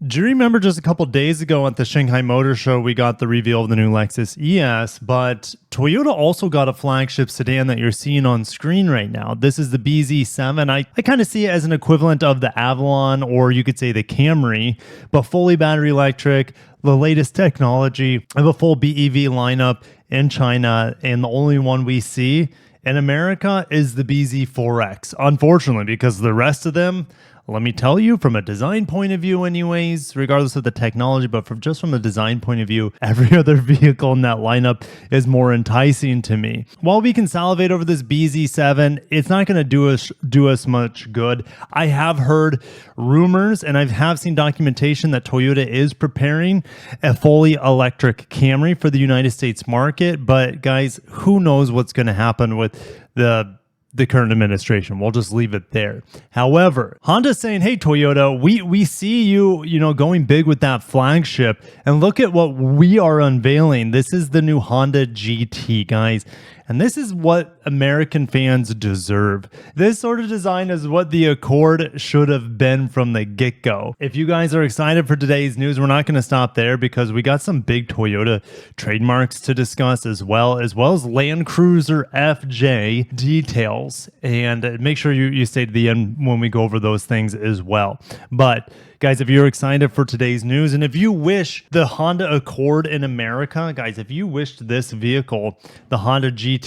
Do you remember just a couple days ago at the Shanghai Motor Show, we got the reveal of the new Lexus ES, but Toyota also got a flagship sedan that you're seeing on screen right now. This is the BZ7. I kind of see it as an equivalent of the Avalon, or you could say the Camry, but fully battery electric, the latest technology. I have a full BEV lineup in China, and the only one we see in America is the BZ4X, unfortunately, because the rest of them, let me tell you, from a design point of view anyways, regardless of the technology, but from the design point of view, every other vehicle in that lineup is more enticing to me. While we can salivate over this BZ7, it's not going to do us much good. I have heard rumors and I have seen documentation that Toyota is preparing a fully electric Camry for the United States market, but guys, who knows what's going to happen with the current administration. We'll just leave it there. However, Honda's saying, hey, Toyota, we see you, going big with that flagship, and look at what we are unveiling. This is the new Honda GT, guys. And this is what American fans deserve. This sort of design is what the Accord should have been from the get-go. If you guys are excited for today's news, we're not going to stop there because we got some big Toyota trademarks to discuss as well as Land Cruiser FJ details. And make sure you stay to the end when we go over those things as well. But guys, if you're excited for today's news, and if you wish the Honda Accord in America, guys, if you wished this vehicle, the Honda GT,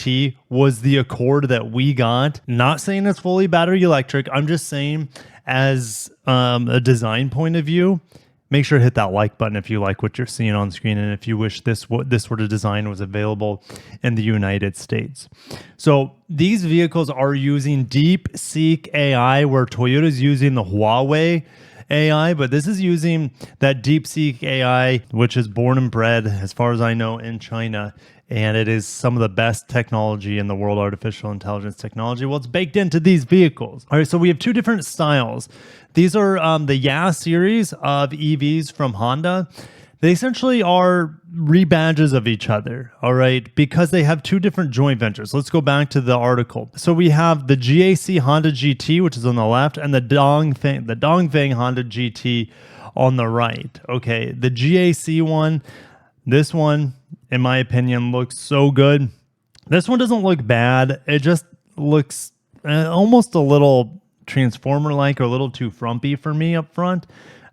was the Accord that we got, not saying it's fully battery electric, I'm just saying as a design point of view, make sure to hit that like button if you like what you're seeing on screen and if you wish this sort of design was available in the United States. So these vehicles are using DeepSeek AI, where Toyota's using the Huawei AI, but this is using that DeepSeek AI, which is born and bred, as far as I know, in China. And it is some of the best technology in the world, artificial intelligence technology. Well, it's baked into these vehicles. All right, so we have two different styles. These are the Yeah series of EVs from Honda. They essentially are rebadges of each other, all right, because they have two different joint ventures. Let's go back to the article. So we have the GAC Honda GT, which is on the left, and the Dongfeng Honda GT on the right. Okay, the GAC one, this one, in my opinion, looks so good. This one doesn't look bad. It just looks almost a little Transformer-like, or a little too frumpy for me up front.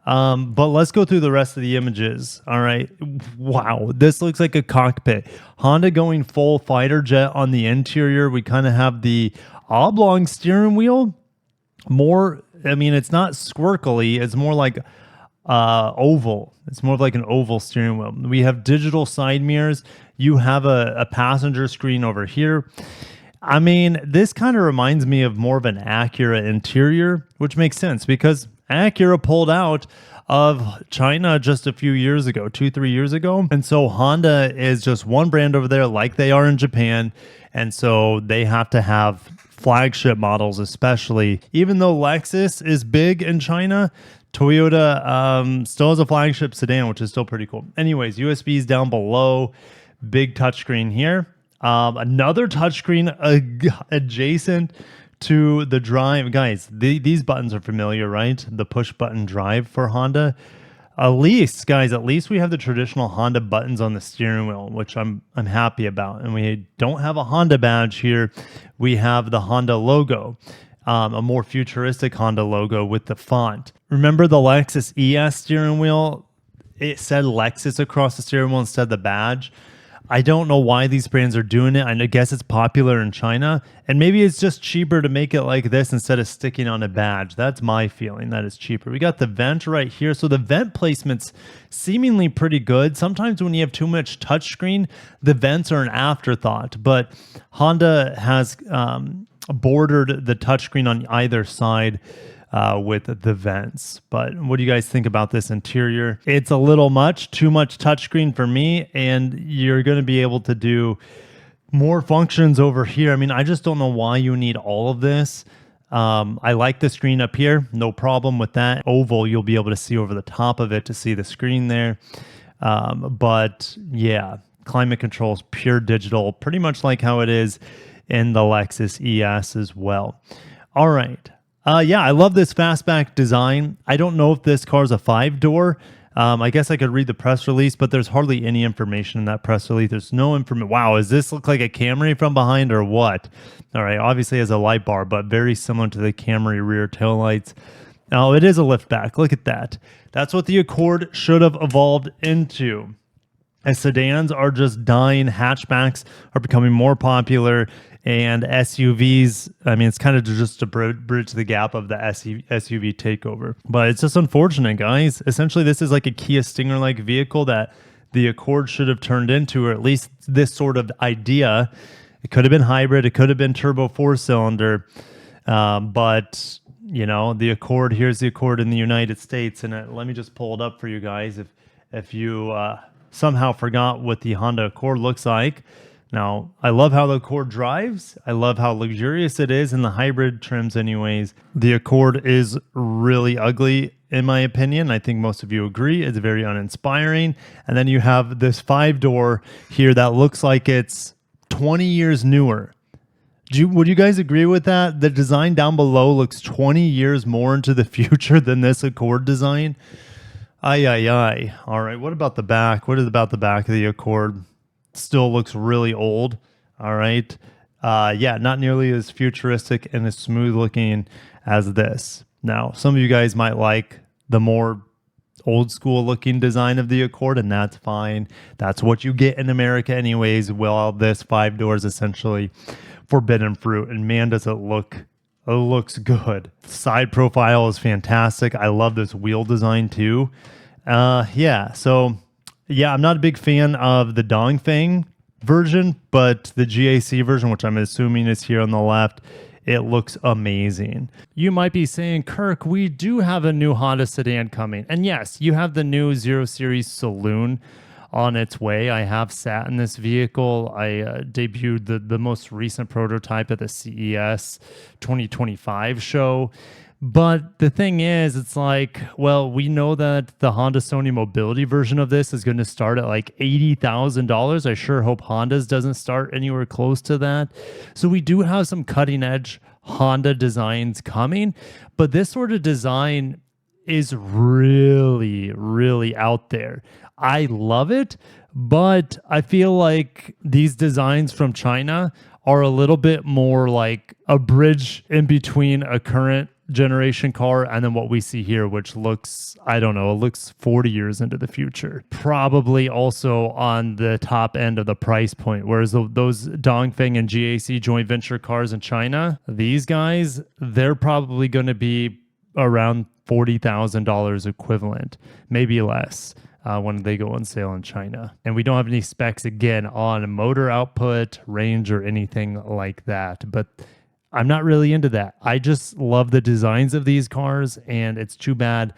But let's go through the rest of the images. All right. Wow. This looks like a cockpit. Honda going full fighter jet on the interior. We kind of have the oblong steering wheel. It's not squircly. It's more like oval. It's more of like an oval steering wheel. We have digital side mirrors. You have a passenger screen over here. This kind of reminds me of more of an Acura interior, which makes sense because Acura pulled out of China just a few years ago, 2-3 years ago. And so Honda is just one brand over there like they are in Japan. And so they have to have flagship models, especially. Even though Lexus is big in China, Toyota still has a flagship sedan, which is still pretty cool. Anyways, USBs down below, big touchscreen here. Another touchscreen adjacent to the drive. Guys, these buttons are familiar, right? The push button drive for Honda. At least we have the traditional Honda buttons on the steering wheel, which I'm happy about. And we don't have a Honda badge here. We have the Honda logo, a more futuristic Honda logo with the font. Remember the Lexus ES steering wheel? It said Lexus across the steering wheel instead of the badge. I don't know why these brands are doing it. I guess it's popular in China, and maybe it's just cheaper to make it like this instead of sticking on a badge. That's my feeling, that it's cheaper. We got the vent right here. So the vent placement's seemingly pretty good. Sometimes when you have too much touchscreen, the vents are an afterthought, but Honda has bordered the touchscreen on either side with the vents. But what do you guys think about this interior? It's a little too much touchscreen for me, and you're going to be able to do more functions over here. I just don't know why you need all of this. I like the screen up here, no problem with that. Oval, you'll be able to see over the top of it to see the screen there. But yeah, climate control is pure digital, pretty much like how it is in the Lexus ES as well. All right. Yeah, I love this fastback design. I don't know if this car is a 5-door. I guess I could read the press release, but there's hardly any information in that press release. There's no information. Wow, does this look like a Camry from behind or what? All right, obviously it has a light bar, but very similar to the Camry rear taillights. Now, it is a liftback. Look at that. That's what the Accord should have evolved into. As sedans are just dying, hatchbacks are becoming more popular, and SUVs, I mean, it's kind of just to bridge the gap of the SUV takeover. But it's just unfortunate, guys. Essentially, this is like a Kia Stinger-like vehicle that the Accord should have turned into, or at least this sort of idea. It could have been hybrid. It could have been turbo 4-cylinder. But, you know, the Accord, here's the Accord in the United States. And let me just pull it up for you guys if you somehow forgot what the Honda Accord looks like. Now, I love how the Accord drives. I love how luxurious it is in the hybrid trims anyways. The Accord is really ugly, in my opinion. I think most of you agree. It's very uninspiring. And then you have this 5-door here that looks like it's 20 years newer. Would you guys agree with that? The design down below looks 20 years more into the future than this Accord design. Ay, ay, ay. All right, what about the back? What is about the back of the Accord? Still looks really old. All right. Yeah, not nearly as futuristic and as smooth looking as this. Now, some of you guys might like the more old school looking design of the Accord, and that's fine. That's what you get in America anyways. Well, this 5-door is essentially forbidden fruit, and man, does it look... It looks good. Side profile is fantastic. I love this wheel design too. Yeah, so yeah, I'm not a big fan of the Dongfeng version, but the GAC version, which I'm assuming is here on the left, it looks amazing. You might be saying, Kirk, we do have a new Honda sedan coming. And yes, you have the new 0 Series Saloon on its way. I have sat in this vehicle. I debuted the most recent prototype at the CES 2025 show. But the thing is, it's like, well, we know that the Honda Sony Mobility version of this is going to start at like $80,000. I sure hope Honda's doesn't start anywhere close to that. So we do have some cutting edge Honda designs coming, but this sort of design is really, really out there. I love it, but I feel like these designs from China are a little bit more like a bridge in between a current generation car and then what we see here, which looks, I don't know, it looks 40 years into the future. Probably also on the top end of the price point, whereas those Dongfeng and GAC joint venture cars in China, these guys, they're probably going to be around $40,000 equivalent, maybe less. When they go on sale in China. And we don't have any specs again on motor output, range, or anything like that. But I'm not really into that. I just love the designs of these cars, and it's too bad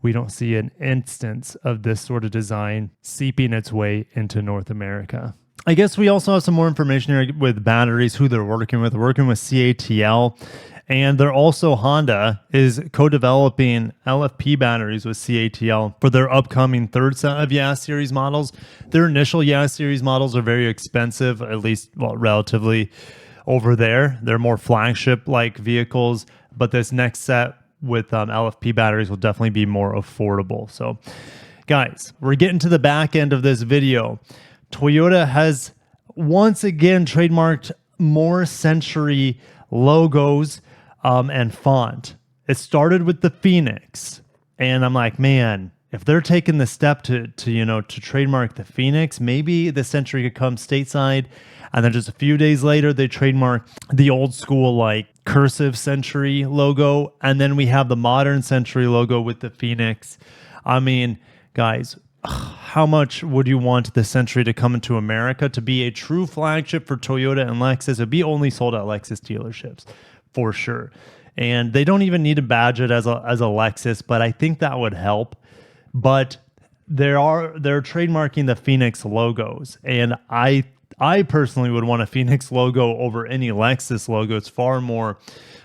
we don't see an instance of this sort of design seeping its way into North America. I guess we also have some more information here with batteries, who they're working with. They're working with CATL. And they're also, Honda is co-developing LFP batteries with CATL for their upcoming third set of YAS series models. Their initial YAS series models are very expensive, at least, well, relatively over there. They're more flagship-like vehicles, but this next set with LFP batteries will definitely be more affordable. So, guys, we're getting to the back end of this video. Toyota has once again trademarked more Century logos and font. It started with the Phoenix, and I'm like, man, if they're taking the step to trademark the Phoenix, maybe the Century could come stateside. And then just a few days later, they trademark the old school like cursive Century logo, and then we have the modern Century logo with the Phoenix. I mean, guys, how much would you want the Century to come into America to be a true flagship for Toyota and Lexus? It'd be only sold at Lexus dealerships for sure. And they don't even need to badge it as a Lexus, but I think that would help. But they're trademarking the Phoenix logos, and I personally would want a Phoenix logo over any Lexus logo. It's far more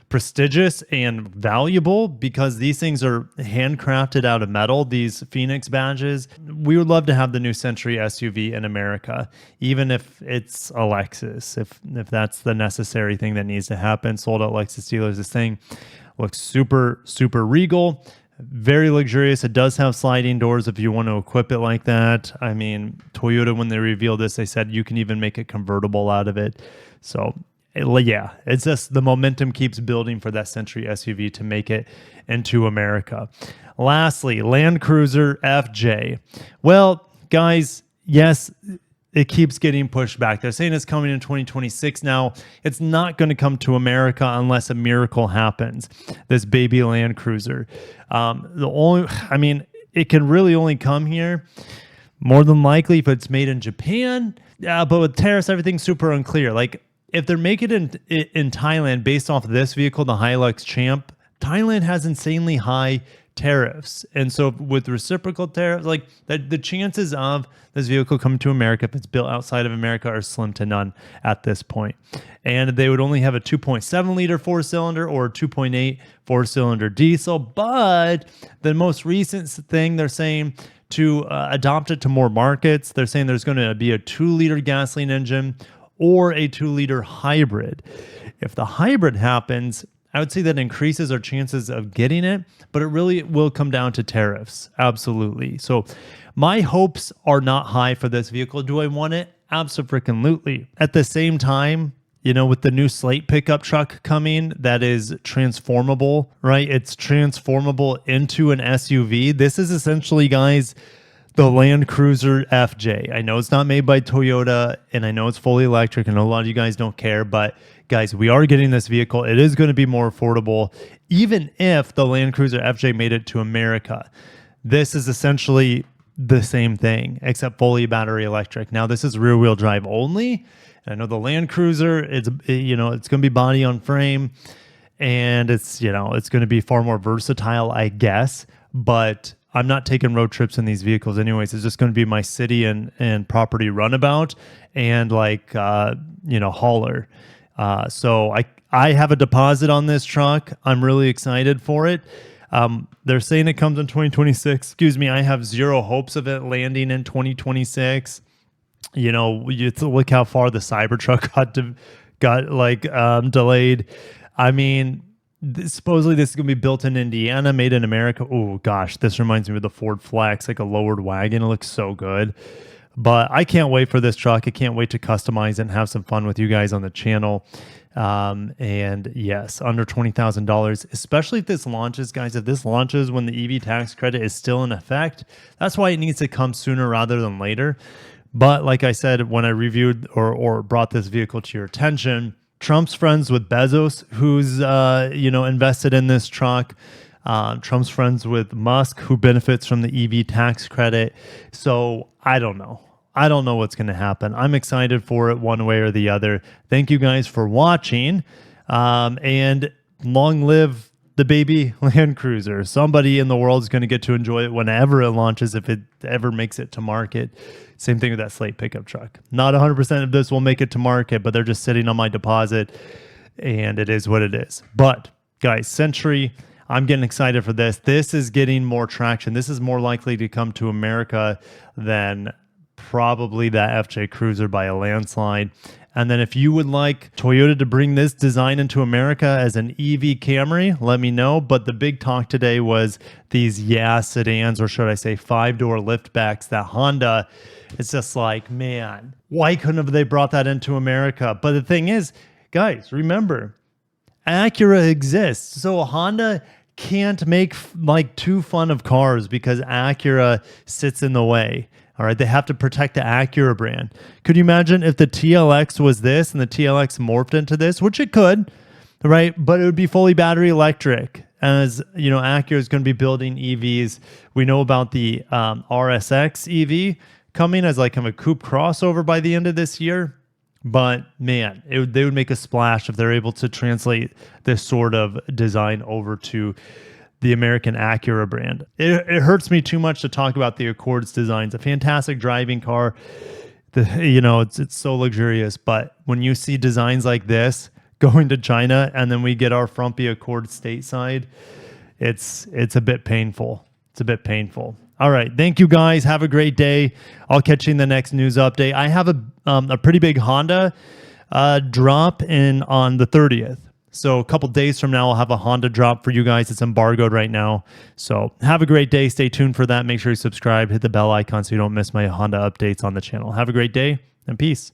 prestigious and valuable because these things are handcrafted out of metal, these Phoenix badges. We would love to have the new Century SUV in America, even if it's a Lexus, if that's the necessary thing that needs to happen. Sold out Lexus dealers is saying Looks super, super regal. Very luxurious. It does have sliding doors if you want to equip it like that. I mean, Toyota, when they revealed this, they said you can even make a convertible out of it. So, yeah, it's just the momentum keeps building for that Century SUV to make it into America. Lastly, Land Cruiser FJ. Well, guys, yes, it keeps getting pushed back. They're saying it's coming in 2026 now. It's not going to come to America unless a miracle happens. This baby Land Cruiser. It can really only come here more than likely if it's made in Japan. But with tariffs, everything's super unclear. Like if they're making it in Thailand based off of this vehicle, the Hilux Champ, Thailand has insanely high tariffs. And so with reciprocal tariffs, like the chances of this vehicle coming to America, if it's built outside of America, are slim to none at this point. And they would only have a 2.7 liter 4-cylinder or a 2.8 4-cylinder diesel. But the most recent thing they're saying to adopt it to more markets, they're saying there's going to be a 2-liter gasoline engine or a 2-liter hybrid. If the hybrid happens, I would say that increases our chances of getting it, but it really will come down to tariffs. Absolutely. So my hopes are not high for this vehicle. Do I want it? Absolutely. At the same time, with the new Slate pickup truck coming that is transformable, right? It's transformable into an SUV. This is essentially, guys, the Land Cruiser FJ. I know it's not made by Toyota, and I know it's fully electric. I know a lot of you guys don't care, but guys, we are getting this vehicle. It is going to be more affordable, even if the Land Cruiser FJ made it to America. This is essentially the same thing, except fully battery electric. Now, this is rear-wheel drive only. I know the Land Cruiser, it's going to be body on frame, and it's going to be far more versatile, I guess, but I'm not taking road trips in these vehicles anyways. It's just going to be my city and property runabout and hauler. So I have a deposit on this truck. I'm really excited for it. They're saying it comes in 2026. Excuse me. I have zero hopes of it landing in 2026. You look how far the Cybertruck got delayed. I mean, supposedly this is going to be built in Indiana, made in America. Oh gosh, this reminds me of the Ford Flex, like a lowered wagon. It looks so good. But I can't wait for this truck. I can't wait to customize it and have some fun with you guys on the channel. And yes, under $20,000, especially if this launches, guys. If this launches when the EV tax credit is still in effect, that's why it needs to come sooner rather than later. But like I said, when I reviewed or brought this vehicle to your attention, Trump's friends with Bezos, who's invested in this truck. Trump's friends with Musk, who benefits from the EV tax credit. So I don't know. I don't know what's going to happen. I'm excited for it one way or the other. Thank you guys for watching. And long live the baby Land Cruiser. Somebody in the world is going to get to enjoy it whenever it launches, if it ever makes it to market. Same thing with that Slate pickup truck. Not 100% of this will make it to market, but they're just sitting on my deposit, and it is what it is. But guys, Century, I'm getting excited for this. This is getting more traction. This is more likely to come to America than probably that FJ Cruiser by a landslide. And then if you would like Toyota to bring this design into America as an EV Camry, let me know. But the big talk today was these sedans, or should I say 5-door liftbacks that Honda, it's just like, man, why couldn't have they brought that into America? But the thing is, guys, remember, Acura exists. So Honda can't make too fun of cars because Acura sits in the way. All right, they have to protect the Acura brand. Could you imagine if the TLX was this and the TLX morphed into this, which it could, right? But it would be fully battery electric. As Acura is going to be building EVs. We know about the RSX EV coming as like a coupe crossover by the end of this year. But man, they would make a splash if they're able to translate this sort of design over to the American Acura brand. It hurts me too much to talk about the Accord's design. It's a fantastic driving car. It's so luxurious. But when you see designs like this going to China, and then we get our frumpy Accord stateside, it's a bit painful. It's a bit painful. All right, thank you guys. Have a great day. I'll catch you in the next news update. I have a pretty big Honda drop in on the 30th. So a couple days from now, I'll have a Honda drop for you guys. It's embargoed right now. So have a great day. Stay tuned for that. Make sure you subscribe, hit the bell icon so you don't miss my Honda updates on the channel. Have a great day and peace.